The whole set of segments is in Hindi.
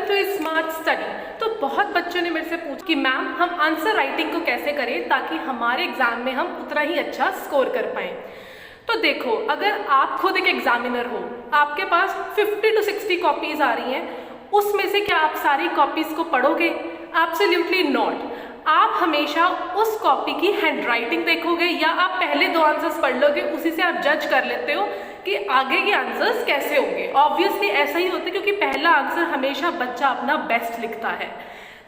To smart study. तो बहुत बच्चों ने मेरे से पूछा कि मैम हम आंसर राइटिंग को कैसे करें ताकि हमारे एग्जाम में हम उतना ही अच्छा स्कोर कर पाएं। तो देखो, अगर आप खुद एक एग्जामिनर हो, आपके पास 50 to 60 कॉपीज आ रही हैं, उसमें से क्या आप सारी कॉपीज को पढ़ोगे? Absolutely not. आप हमेशा उस कॉपी की हैंडराइटिंग देखोगे या आप पहले 2 आंसर्स पढ़ लोगे, उसी से आप जज कर लेते हो कि आगे के आंसर्स कैसे होंगे। ऑब्वियसली ऐसा ही होता है क्योंकि पहला आंसर हमेशा बच्चा अपना बेस्ट लिखता है।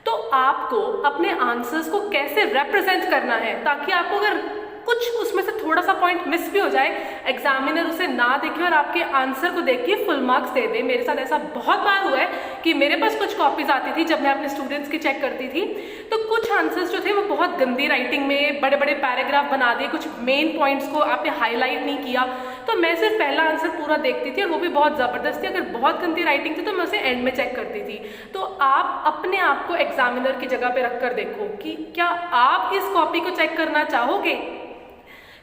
तो आपको अपने आंसर्स को कैसे रिप्रेजेंट करना है ताकि आपको अगर कुछ उसमें से थोड़ा सा पॉइंट मिस भी हो जाए, एग्जामिनर उसे ना देखे और आपके आंसर को देख के फुल मार्क्स दे दे। मेरे साथ ऐसा बहुत बार हुआ है कि मेरे पास कुछ कॉपीज आती थी जब मैं अपने स्टूडेंट्स की चेक करती थी, तो कुछ आंसर्स जो थे वो बहुत गंदी राइटिंग में बड़े बड़े पैराग्राफ बना दिए, कुछ मेन पॉइंट्स को आपने हाईलाइट नहीं किया। तो मैं सिर्फ पहला आंसर पूरा देखती थी और वो भी बहुत ज़बरदस्त थी। अगर बहुत गंदी राइटिंग थी तो मैं उसे एंड में चेक करती थी। तो आप अपने आप को एग्जामिनर की जगह पे रख कर देखो कि क्या आप इस कॉपी को चेक करना चाहोगे।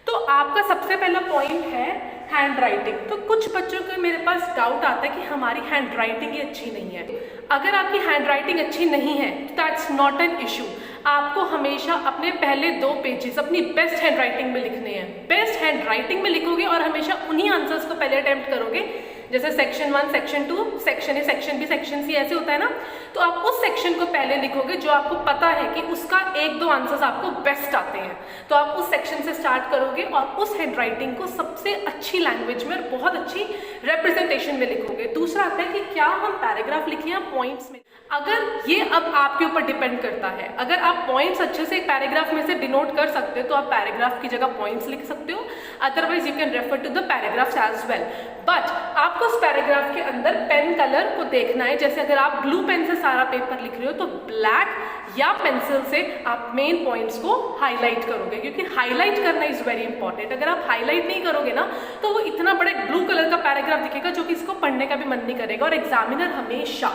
तो आपका सबसे पहला पॉइंट है हैंड राइटिंग। तो कुछ बच्चों को मेरे पास डाउट आता है कि हमारी हैंड राइटिंग ही अच्छी नहीं है। अगर आपकी हैंड राइटिंग अच्छी नहीं है दैट्स नॉट एन इशू। आपको हमेशा अपने पहले 2 पेजेस अपनी बेस्ट हैंड राइटिंग में लिखने हैं। बेस्ट हैंड राइटिंग में लिखोगे और हमेशा उन्हीं आंसर्स को पहले अटेम्प्ट करोगे, जैसे section 1, section 2, section A, section B, section C ऐसे होता है ना। तो आप उस सेक्शन को पहले लिखोगे जो आपको पता है कि उसका 1-2 आंसर्स आपको बेस्ट आते हैं। तो आप उस सेक्शन से स्टार्ट करोगे और उस हैंड राइटिंग को सबसे अच्छी लैंग्वेज में और बहुत अच्छी रिप्रेजेंटेशन में लिखोगे। दूसरा आता है कि क्या हम पैराग्राफ लिखें या पॉइंट्स में। अगर ये अब आपके ऊपर डिपेंड करता है। अगर आप पॉइंट्स अच्छे से एक पैराग्राफ में से डिनोट कर सकते हो तो आप पैराग्राफ की जगह पॉइंट्स लिख सकते हो, otherwise you can refer to the paragraphs as well. But आपको उस पैराग्राफ के अंदर पेन कलर को देखना है। जैसे अगर आप ब्लू पेन से सारा पेपर लिख रहे हो तो ब्लैक या पेंसिल से आप मेन पॉइंट्स को हाईलाइट करोगे, क्योंकि हाईलाइट करना इज वेरी इंपॉर्टेंट। अगर आप हाईलाइट नहीं करोगे ना तो वो इतना बड़ा ब्लू कलर का पैराग्राफ दिखेगा जो कि इसको पढ़ने का भी मन नहीं करेगा। और एग्जामिनर हमेशा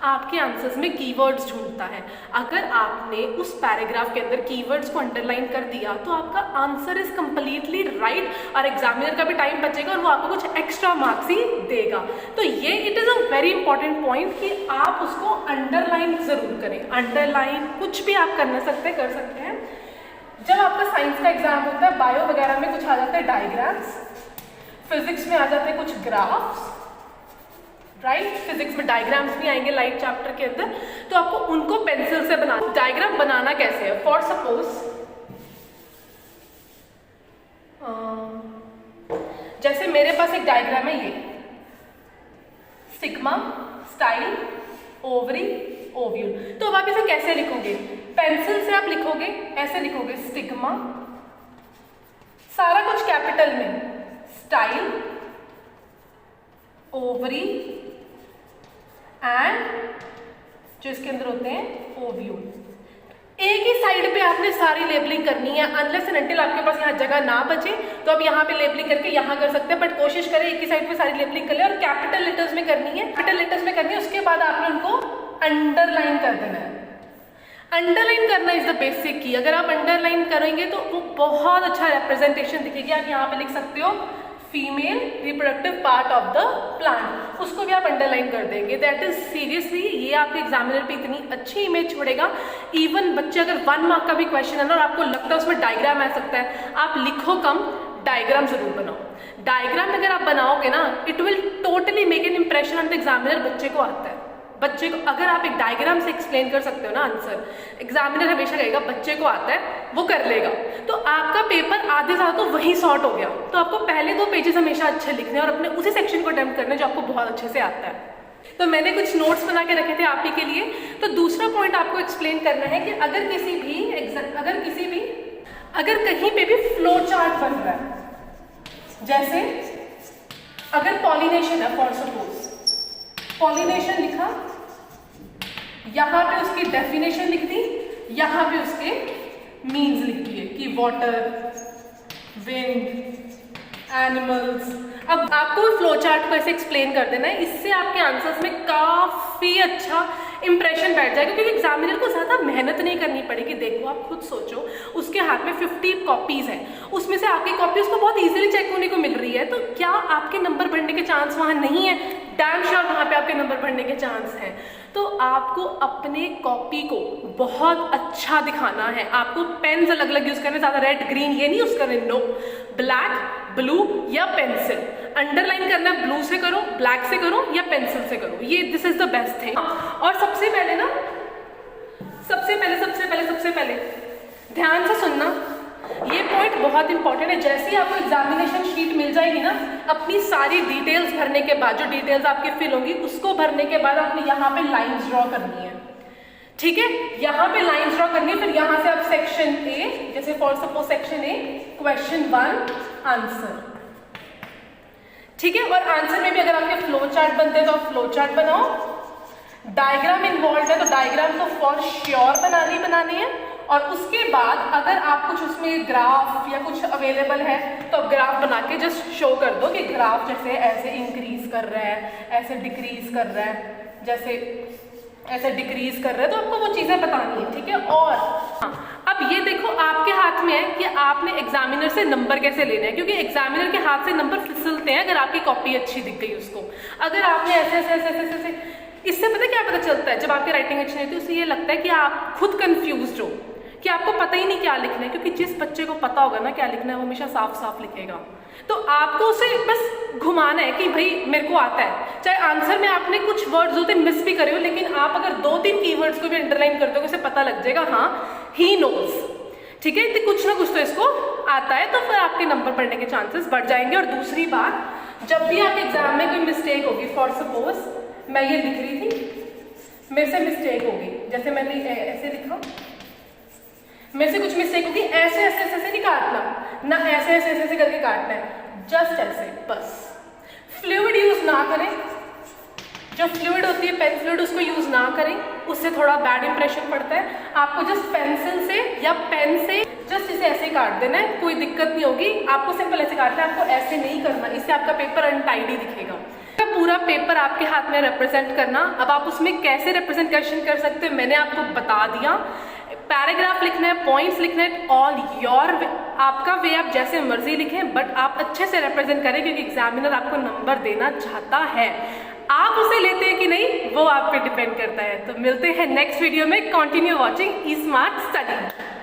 आपके आंसर्स में कीवर्ड्स ढूंढता है। अगर आपने उस पैराग्राफ के अंदर कीवर्ड्स को अंडरलाइन कर दिया तो आपका आंसर इज कंप्लीटली राइट और एग्जामिनर का भी टाइम बचेगा और वो आपको कुछ एक्स्ट्रा मार्क्स ही देगा। तो ये it is a very important point कि आप उसको अंडरलाइन जरूर करें। अंडरलाइन कुछ भी आप कर सकते हैं। जब आपका साइंस का एग्जाम होता है, बायो वगैरह में कुछ आ जाता है डायग्राम्स, फिजिक्स में आ जाते हैं कुछ ग्राफ्स, राइट। फिजिक्स में डायग्राम्स भी आएंगे लाइट चैप्टर के अंदर, तो आपको उनको पेंसिल से बनाना। डायग्राम बनाना कैसे है? फॉर सपोज जैसे मेरे पास एक डायग्राम है, ये सिग्मा, स्टाइल, ओवरी, ओव्यूल। तो अब आप इसे कैसे लिखोगे? पेंसिल से आप लिखोगे, ऐसे लिखोगे सिग्मा, सारा कुछ कैपिटल में, स्टाइल, ओवरी एंड जो इसके अंदर होते हैं ओव्यूल। एक ही साइड पे आपने सारी लेबलिंग करनी है, अनलेस एंड अनटिल आपके पास यहाँ जगह ना बचे तो आप यहाँ पे लेबलिंग करके यहाँ कर सकते हैं, बट कोशिश करें एक ही साइड पे सारी लेबलिंग कर ले और कैपिटल लेटर्स में करनी है। कैपिटल लेटर्स में करनी है, उसके बाद आपने उनको अंडरलाइन कर देना है। अंडरलाइन करना इज द बेसिक की। अगर आप अंडरलाइन करेंगे तो वो बहुत अच्छा रिप्रेजेंटेशन दिखेगी। आप यहाँ पे लिख सकते हो female reproductive part of the plant, उसको भी आप अंडरलाइन कर देंगे। दैट इज सीरियसली ये आपके एग्जामिनर पे इतनी अच्छी इमेज छोड़ेगा। इवन बच्चे अगर 1 मार्क का भी क्वेश्चन है ना और आपको लगता है उसमें डायग्राम आ सकता है, आप लिखो कम, डायग्राम जरूर बनाओ। डायग्राम अगर आप बनाओगे ना, it will totally make an impression on the examiner. बच्चे को आता है, बच्चे को अगर आप एक डायग्राम से एक्सप्लेन कर सकते हो ना आंसर, एग्जामिनर हमेशा कहेगा बच्चे को आता है, वो कर लेगा। तो आपका पेपर आधे से तो वही सॉर्ट हो गया। तो आपको पहले 2 पेजेस हमेशा अच्छे लिखने और अपने उसी सेक्शन को अटेम्प्ट करना जो आपको बहुत अच्छे से आता है। तो मैंने कुछ नोट्स बना के रखे थे आप ही के लिए। तो दूसरा पॉइंट आपको एक्सप्लेन करना है कि अगर कहीं पे भी फ्लो चार्ट बन रहा है, जैसे अगर पॉलिनेशन है, फॉर सपोज पॉलिनेशन लिखा, यहाँ पे उसकी डेफिनेशन लिख दी, यहाँ पे उसके मीन्स लिख दिए कि वाटर, विंड, एनिमल्स। अब आपको फ्लो चार्ट को ऐसे एक्सप्लेन कर देना है, इससे आपके आंसर्स में काफ़ी अच्छा इंप्रेशन बैठ जाएगा, क्योंकि एग्जामिनर को ज़्यादा मेहनत नहीं करनी पड़ेगी। देखो आप खुद सोचो, उसके हाथ में 50 कॉपीज़ हैं, उसमें से आपकी कॉपी उसको बहुत इजीली चेक होने को मिल रही है, तो क्या आपके नंबर बढ़ने के चांस वहाँ नहीं है? डैम श्योर वहाँ पे आपके नंबर बढ़ने के चांस हैं। तो आपको अपने कॉपी को बहुत अच्छा दिखाना है। आपको पेन्स अलग अलग यूज करने, ज़्यादा रेड ग्रीन ये नहीं यूज करने, नो, ब्लैक ब्लू या पेंसिल। अंडरलाइन करना है ब्लू से करो, ब्लैक से करो या पेंसिल से करो, ये this is the best thing. और सबसे पहले ध्यान से सुनना, ये पॉइंट बहुत इंपॉर्टेंट है। जैसे ही आपको एग्जामिनेशन शीट मिल जाएगी ना, अपनी सारी डिटेल्स भरने के बाद, जो डिटेल्स आपकी फिल होंगी उसको भरने के बाद आपने यहाँ पे लाइंस ड्रॉ करनी है, ठीक है। यहाँ पे लाइंस ड्रॉ करनी है, फिर यहाँ से आप सेक्शन ए, जैसे for suppose section A question 1 answer, ठीक है। और आंसर में भी अगर आपके फ्लो चार्ट बनते हैं तो आप फ्लो चार्ट बनाओ। डायग्राम इन्वॉल्व है तो डायग्राम तो फॉर श्योर बनानी है। और उसके बाद अगर आप कुछ उसमें ग्राफ या कुछ अवेलेबल है तो आप ग्राफ बना के जस्ट शो कर दो कि ग्राफ जैसे ऐसे इंक्रीज कर रहा है, ऐसे डिक्रीज कर रहा है, जैसे ऐसे डिक्रीज कर रहा है, तो आपको वो चीज़ें बतानी है, ठीक है। और हाँ, अब ये देखो आपके हाथ में है कि आपने एग्जामिनर से नंबर कैसे लेना है, क्योंकि एग्जामिनर के हाथ से नंबर फिसलते हैं अगर आपकी कॉपी अच्छी दिख गई उसको। अगर आपने ऐसे इससे पता क्या पता चलता है, जब आपकी राइटिंग अच्छी नहीं होती उससे ये लगता है कि आप खुद कंफ्यूज्ड हो, कि आपको पता ही नहीं क्या लिखना है। क्योंकि जिस बच्चे को पता होगा ना क्या लिखना है वो हमेशा साफ साफ लिखेगा। तो आपको उसे बस घुमाना है कि भाई मेरे को आता है, चाहे आंसर में आपने कुछ वर्ड्स होते मिस भी करे हो, लेकिन आप अगर 2-3 कीवर्ड्स को भी अंडरलाइन कर दोगे उसे पता लग जाएगा हाँ ही नोज, ठीक है। तो कुछ ना कुछ तो इसको आता है, तो फिर आपके नंबर बढ़ने के चांसेस बढ़ जाएंगे। और दूसरी बात, जब भी आपके एग्जाम में कोई मिस्टेक होगी, फॉर सपोज मैं ये लिख रही थी, मेरे से मिस्टेक होगी, जैसे मैंने ऐसे लिखा, मेरे से कुछ मिस्टेक होगी, ऐसे नहीं काटना ना, ऐसे करके काटना है, जस्ट ऐसे बस। फ्लूइड यूज ना करें, जो फ्लूइड होती है पेन फ्लूइड उसको यूज ना करें, उससे थोड़ा बैड इंप्रेशन पड़ता है। आपको जस्ट पेंसिल से या पेन से जस्ट इसे ऐसे काट देना है, कोई दिक्कत नहीं होगी। आपको सिंपल ऐसे काटना है, आपको ऐसे नहीं करना, इससे आपका पेपर अनटाइडी दिखेगा। पूरा पेपर आपके हाथ में रिप्रेजेंट करना। अब आप उसमें कैसे रिप्रेजेंटेशन कर सकते हैं मैंने आपको बता दिया। पैराग्राफ लिखना है, पॉइंट्स लिखना है, ऑल योर वे, आपका वे, आप जैसे मर्जी लिखें, बट आप अच्छे से रिप्रेजेंट करें, क्योंकि एग्जामिनर आपको नंबर देना चाहता है। आप उसे लेते हैं कि नहीं वो आप पे डिपेंड करता है। तो मिलते हैं नेक्स्ट वीडियो में। कंटिन्यू वॉचिंग ई स्मार्ट स्टडी।